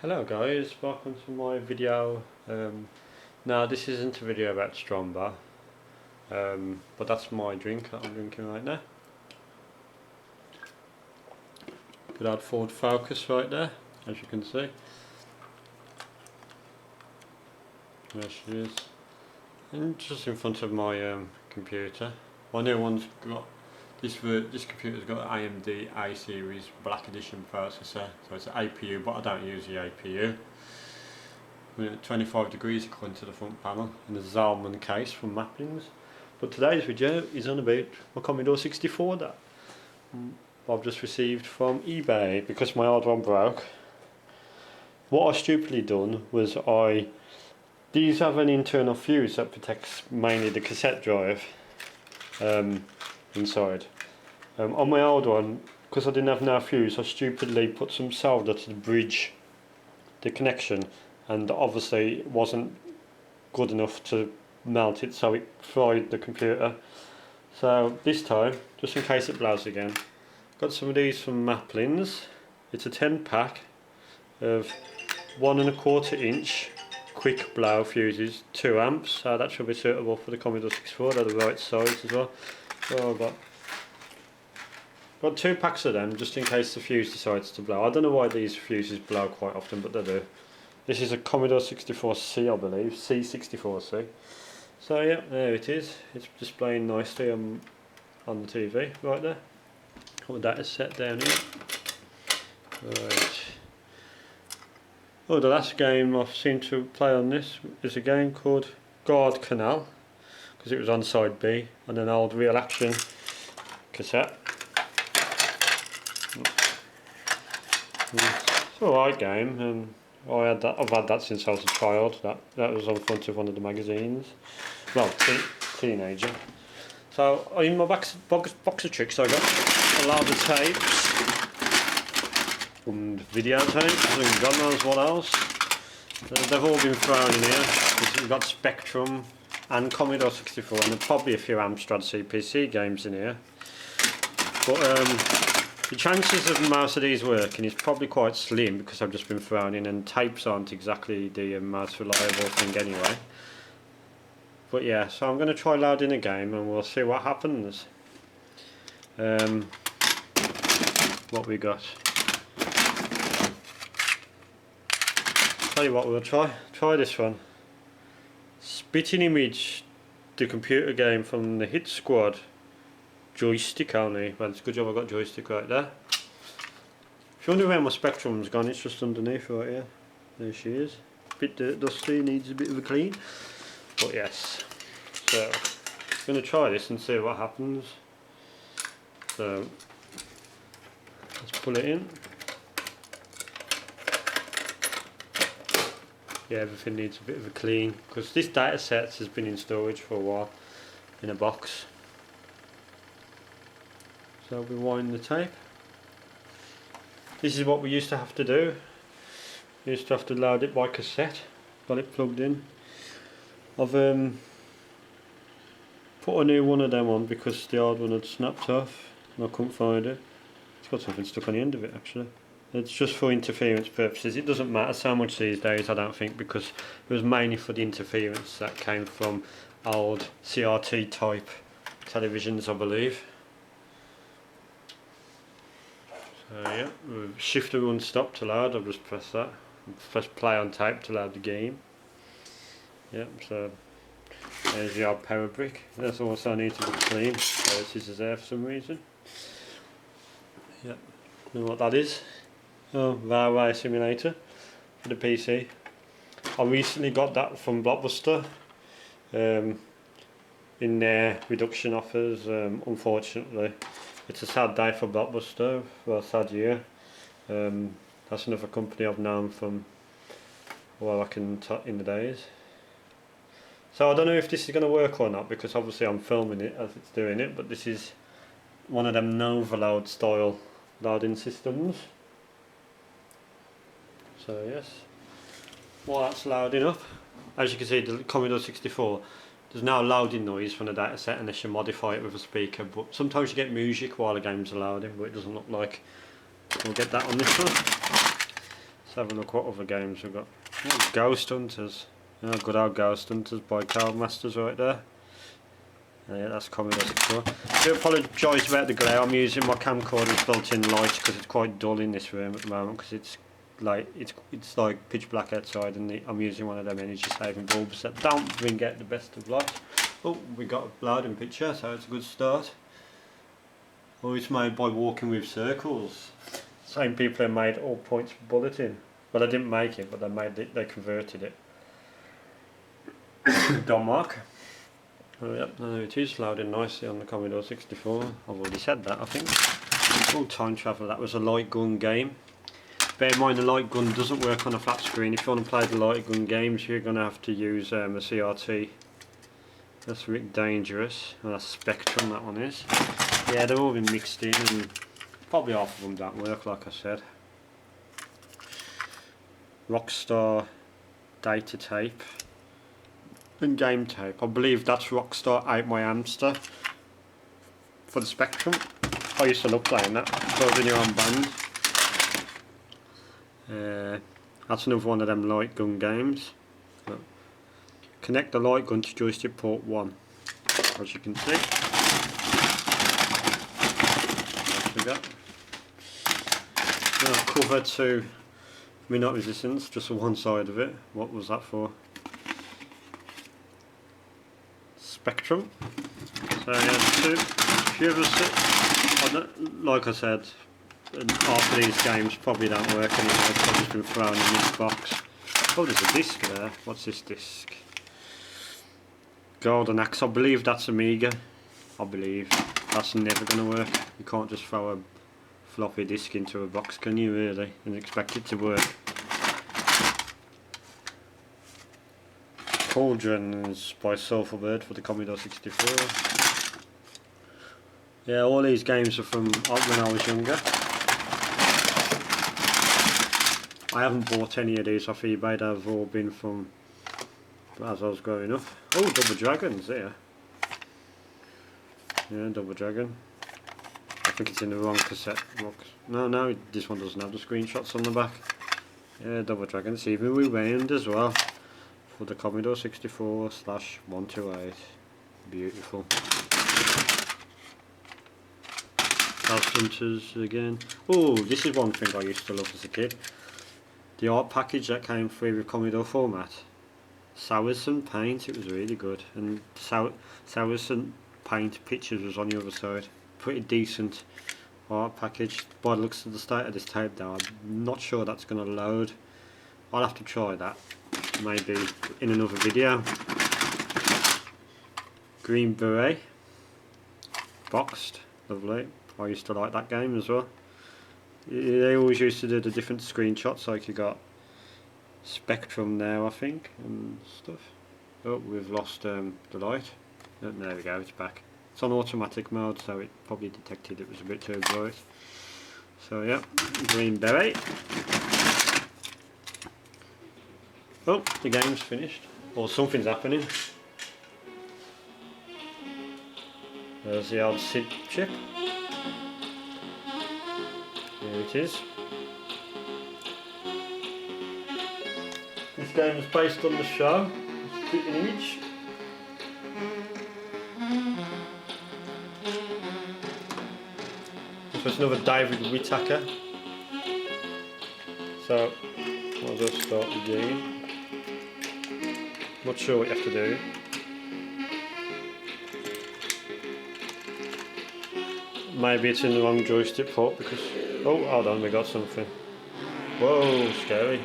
Hello guys, welcome to my video. Now this isn't a video about strongbow, but that's my drink that I'm drinking right now. Good old Ford Focus right there, as you can see. There she is. And just in front of my computer. My new one's got this computer's got an AMD A series Black Edition processor, so it's an APU, but I don't use the APU. We're at 25 degrees according to the front panel in a Zalman case from Maplins. But today's video is on about my Commodore 64 that I've just received from eBay because my old one broke. What I stupidly done was these have an internal fuse that protects mainly the cassette drive inside. On my old one, because I didn't have no fuse, I stupidly put some solder to bridge the connection, and obviously it wasn't good enough to melt it, so it fried the computer. So this time, just in case it blows again, got some of these from Maplins. It's a 10 pack of 1¼ inch quick blow fuses, 2 amps, so that should be suitable for the Commodore 64. They're the right size as well. So I've got 2 packs of them just in case the fuse decides to blow. I don't know why these fuses blow quite often, but they do. This is a Commodore 64C, I believe, C64C. So yeah, there it is. It's displaying nicely on the TV right there. Got the data set down here. Right. Oh, the last game I've seen to play on this is a game called Guard Canal, because it was on side B on an old Real Action cassette. It's an alright game, and I've had that since I was a child. That was on the front of one of the magazines. Well, teenager. So in my box of tricks I got a lot of tapes and videotapes and God knows what else. They've all been thrown in here. We've got Spectrum and Commodore 64, and there's probably a few Amstrad CPC games in here. But the chances of most of these working is probably quite slim because I've just been thrown in, and tapes aren't exactly the most reliable thing anyway. But yeah, so I'm going to try loading a game and we'll see what happens. What we got? Tell you what, we'll try this one. Spitting Image, the computer game from the Hit Squad. Joystick only. Well, it's a good job I got joystick right there. If you wonder where my Spectrum's gone, it's just underneath right here. There she is. Bit dusty, needs a bit of a clean. But yes. So I'm going to try this and see what happens. So let's pull it in. Yeah, everything needs a bit of a clean because this data set has been in storage for a while in a box. So we wind the tape. This is what we used to have to do. We used to have to load it by cassette. Got it plugged in. I've put a new one of them on because the old one had snapped off and I couldn't find it. It's got something stuck on the end of it actually. It's just for interference purposes. It doesn't matter so much these days, I don't think, because it was mainly for the interference that came from old CRT type televisions, I believe. So yeah, shift and run stop to load. I'll just press that. Press play on tape to load the game. Yep, so there's the old power brick. That's also need to be clean. This is there for some reason. Yep, know what that is? Oh, Railway Simulator for the PC. I recently got that from Blockbuster in their reduction offers. Unfortunately, it's a sad day for Blockbuster, well, a sad year. That's another company I've known from, well, back in the days. So I don't know if this is going to work or not, because obviously I'm filming it as it's doing it, but this is one of them Novaload style loading systems. So yes, while that's loading up, as you can see, the Commodore 64, there's no loading noise from the data set unless you modify it with a speaker, but sometimes you get music while the games are loading, but it doesn't look like we'll get that on this one. have a look what other games we've got. Oh, Ghost Hunters. Oh, good old Ghost Hunters by Cardmasters right there. Yeah, that's Commodore 64. I do apologise about the glare. I'm using my camcorder's built-in light because it's quite dull in this room at the moment because it's like pitch black outside, and I'm using one of them energy saving bulbs that don't bring out the best of light. Oh, we got a loading picture, so it's a good start. Oh, it's made by Walking with Circles. Same people who made All Points Bulletin. Well, they didn't make it, but they made it. They converted it. Denmark. Oh yep, there it is, loading nicely on the Commodore 64. I've already said that, I think. Oh, Time Travel, that was a light gun game. Bear in mind the light gun doesn't work on a flat screen. If you want to play the light gun games, you're going to have to use a CRT. That's a bit dangerous. Well, that's Spectrum, that one is. Yeah, they've all been mixed in, and probably half of them don't work, like I said. Rockstar Data Tape. And Game Tape. I believe that's Rockstar Ate My Hamster for the Spectrum. I used to love playing that. Building your own band. That's another one of them light gun games. Look. Connect the light gun to joystick port 1. As you can see. What we got? Now, cover 2. Minute resistance, just on one side of it. What was that for? Spectrum. So yeah, if you ever sit, like I said, half of these games probably don't work anymore. It's probably been thrown in this box. Oh, there's a disc there. What's this disc? Golden Axe. I believe that's Amiga. I believe that's never going to work. You can't just throw a floppy disk into a box, can you really, and expect it to work? Cauldrons by Sulphurbird for the Commodore 64. Yeah, all these games are from when I was younger. I haven't bought any of these off eBay, they've all been from as I was growing up. Oh, Double Dragons there. Yeah, Double Dragon. I think it's in the wrong cassette box. No, this one doesn't have the screenshots on the back. Yeah, Double Dragon. It's even rewound as well for the Commodore 64/128. Beautiful. Ghost Hunters again. Oh, this is one thing I used to love as a kid. The art package that came free with Commodore format. Saracen paint, it was really good. And Saracen paint pictures was on the other side. Pretty decent art package. By the looks of the state of this tape though, I'm not sure that's going to load. I'll have to try that, maybe in another video. Green Beret. Boxed. Lovely. I used to like that game as well. They always used to do the different screenshots, like you got Spectrum now I think and stuff. Oh, we've lost the light. Oh, there we go, it's back. It's on automatic mode, so it probably detected it was a bit too bright. So yeah, Green Beret. Oh, the game's finished. Or something's happening. There's the old SID chip. Here it is. This game is based on the show. It's a quick image. This was another David Whittaker. So I'll just start the game. Not sure what you have to do. Maybe it's in the wrong joystick port because... Oh, hold on, we got something. Whoa, scary.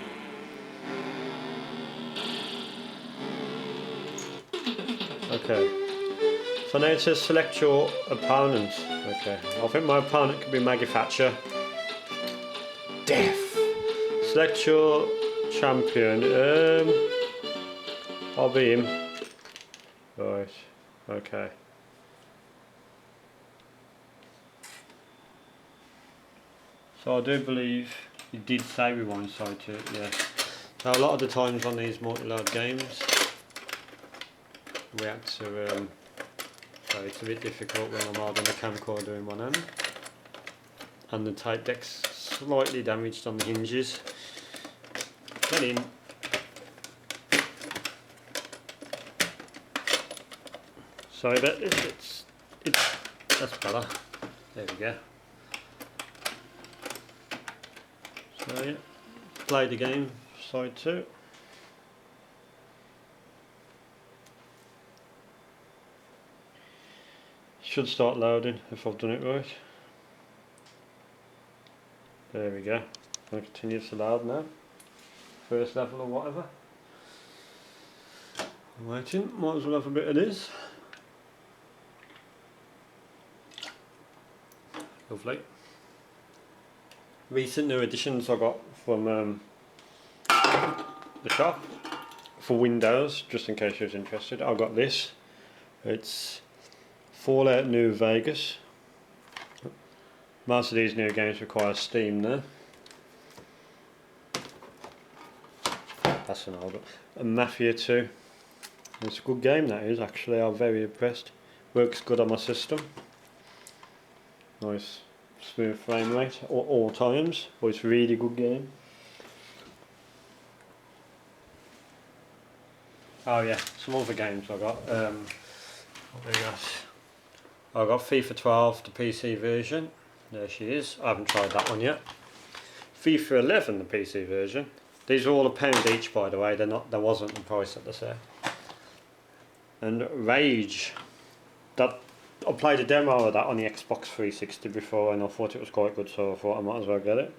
Okay. So now it says select your opponent. Okay. I think my opponent could be Maggie Thatcher. Death. Select your champion. I'll be him. Right. Okay. So I do believe you did say we one side to it, yeah. So a lot of the times on these multi-load games we have to so it's a bit difficult when I'm holding a camcorder in one hand. And the tape deck's slightly damaged on the hinges. Get in. Sorry about this, that's better. There we go. So yeah, play the game, side 2. Should start loading if I've done it right. There we go. I'm going to continue to load now. First level or whatever. I'm waiting, might as well have a bit of this. Lovely. Recent new additions I got from the shop for Windows, just in case you was interested. I got this. It's Fallout New Vegas. Most of these new games require Steam now. That's an old one. And Mafia 2. It's a good game, that is, actually. I'm very impressed. Works good on my system. Nice smooth frame rate at all times. But it's a really good game. Oh yeah, some other games I got. What we got? I got FIFA 12, the PC version. There she is. I haven't tried that one yet. FIFA 11, the PC version. These are all £1 each, by the way. They're not. There wasn't the price that they said. And Rage. That I played a demo of that on the Xbox 360 before, and I thought it was quite good, so I thought I might as well get it.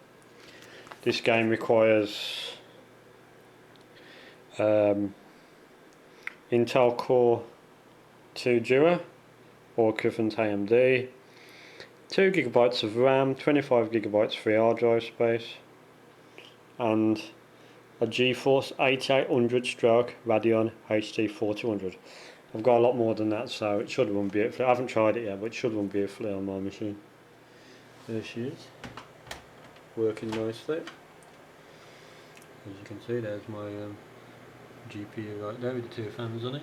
This game requires Intel Core 2 Duo or equivalent AMD, 2 GB of RAM, 25 GB free hard drive space, and a GeForce 8800 stroke Radeon HD 4200. I've got a lot more than that, so it should run beautifully. I haven't tried it yet, but it should run beautifully on my machine. There she is, working nicely. As you can see, there's my GPU right there with the 2 fans on it.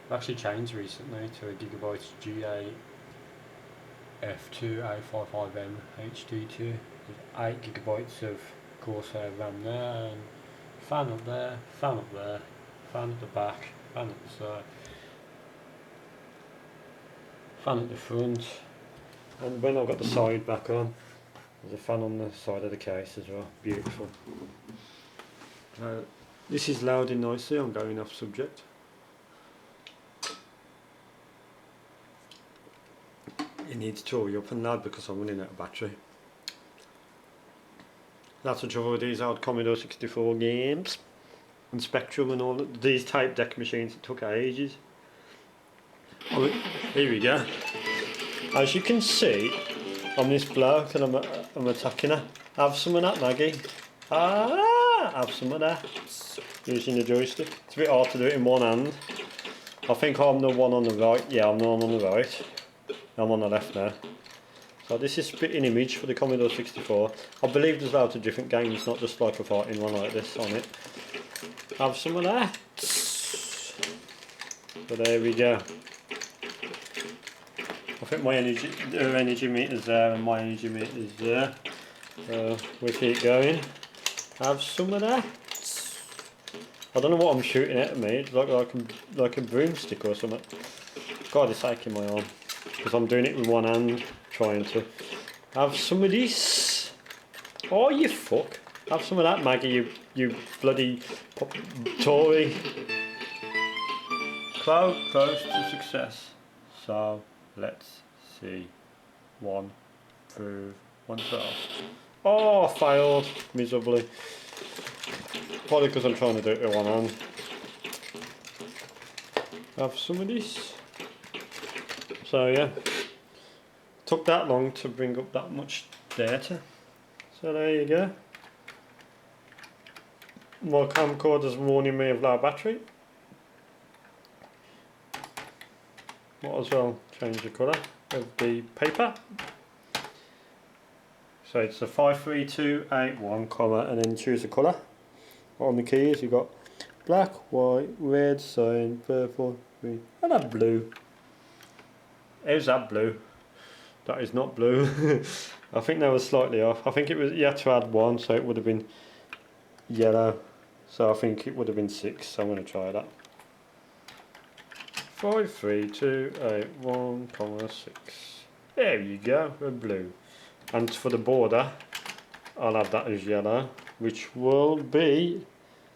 I've actually changed recently to a Gigabyte GA F2A55M HD2 with 8 GB of Corsair RAM there, and fan up there, fan up there, fan at the back, fan at the side, fan at the front, and when I've got the side back on, there's a fan on the side of the case as well. Beautiful. This is loading nicely. I'm going off subject. It needs to hurry up and load because I'm running out of battery. That's the trouble with these old Commodore 64 games and Spectrum and all these tape deck machines. It took ages. Oh, here we go. As you can see, I'm this bloke and I'm attacking her. Have some of that, Maggie. Have some of that. Using the joystick. It's a bit hard to do it in one hand. I think I'm the one on the right. Yeah, I'm the one on the right. I'm on the left now. So this is spitting image for the Commodore 64. I believe there's loads of different games, not just like a fighting one like this on it. Have some of that. So there we go. I think my energy meter's there and my energy meter's there. So we keep going. Have some of that. I don't know what I'm shooting at me. It's like a broomstick or something. God, it's aching my arm because I'm doing it with one hand, trying to have some of this. Oh, you fuck! Have some of that, Maggie. You bloody Tory. Close to success. So let's see. One, prove oneself. Oh, failed miserably. Probably because I'm trying to do it with one hand. Have some of this. So yeah, took that long to bring up that much data. So there you go. My camcorder's warning me of low battery. Might as well change the colour of the paper. So it's a 53281, and then choose a colour. On the keys you've got black, white, red, cyan, purple, green, and that blue. How's that blue? That is not blue. I think that was slightly off. I think it was, you had to add one, so it would have been yellow. So I think it would have been 6, so I'm going to try that. 53281, 6. There you go, a blue. And for the border, I'll have that as yellow, which will be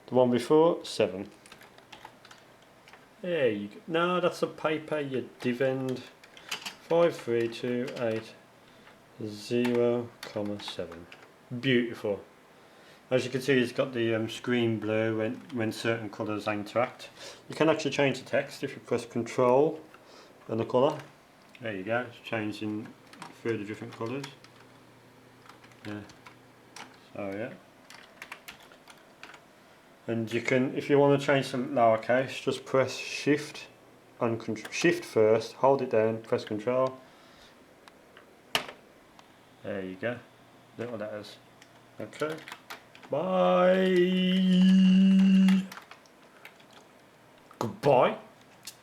the one before, 7. There you go. No, that's a paper, you div end. 53280, 7. Beautiful. As you can see, it's got the screen blue when certain colours interact. You can actually change the text if you press Control and the colour. There you go, it's changing through the different colours. Yeah. So yeah. And you can, if you want to change some lowercase, just press Shift and Shift first, hold it down, press Control. There you go, little letters. Okay. Bye. Goodbye.